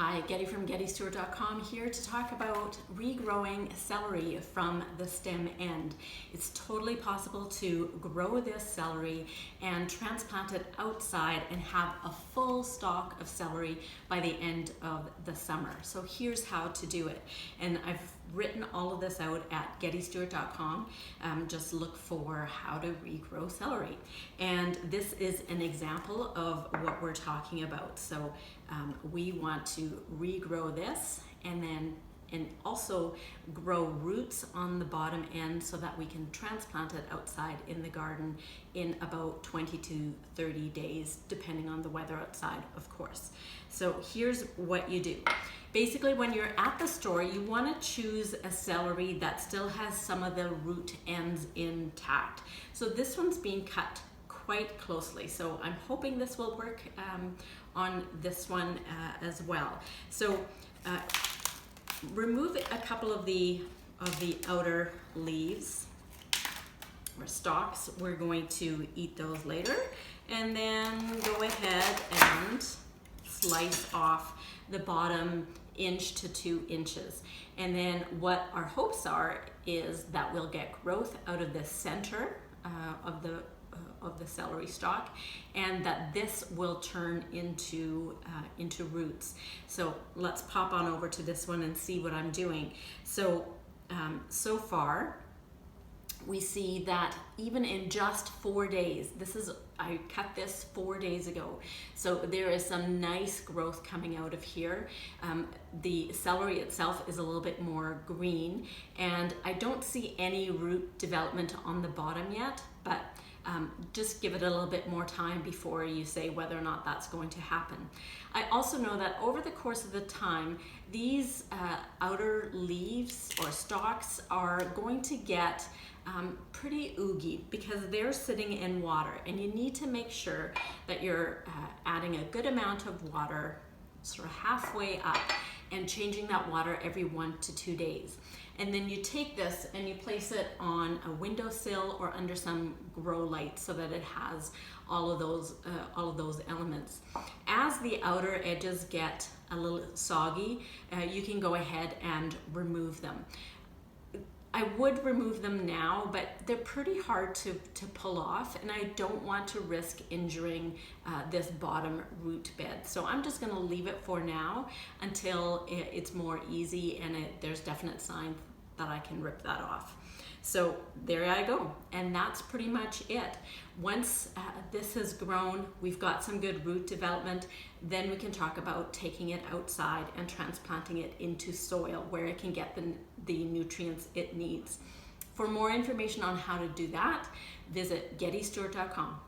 Hi, Getty from GettyStewart.com here to talk about regrowing celery from the stem end. It's totally possible to grow this celery and transplant it outside and have a full stalk of celery by the end of the summer. So here's how to do it. And I've written all of this out at GettyStewart.com. Just look for how to regrow celery. And this is an example of what we're talking about. So we want to regrow this and also grow roots on the bottom end so that we can transplant it outside in the garden in about 20 to 30 days, depending on the weather outside, of course. So here's what you do. Basically, when you're at the store, you want to choose a celery that still has some of the root ends intact. So this one's being cut quite closely. So I'm hoping this will work on this one as well. So remove a couple of the outer leaves or stalks. We're going to eat those later. And then go ahead and slice off the bottom 1 to 2 inches. And then what our hopes are is that we'll get growth out of the center of the celery stalk, and that this will turn into roots. So let's pop on over to this one and see what I'm doing. So so far we see that even in just 4 days, I cut this 4 days ago, so there is some nice growth coming out of here. The celery itself is a little bit more green, and I don't see any root development on the bottom yet, but just give it a little bit more time before you say whether or not that's going to happen. I also know that over the course of the time, these outer leaves or stalks are going to get pretty oogy because they're sitting in water, and you need to make sure that you're adding a good amount of water sort of halfway up and changing that water every 1 to 2 days. And then you take this and you place it on a windowsill or under some grow light so that it has all of those elements. As the outer edges get a little soggy, you can go ahead and remove them. I would remove them now, but they're pretty hard to pull off, and I don't want to risk injuring this bottom root bed. So I'm just going to leave it for now until it's more easy and there's definite sign that I can rip that off. So there I go, and that's pretty much it. Once this has grown, we've got some good root development, then we can talk about taking it outside and transplanting it into soil where it can get the nutrients it needs. For more information on how to do that, visit GettyStewart.com.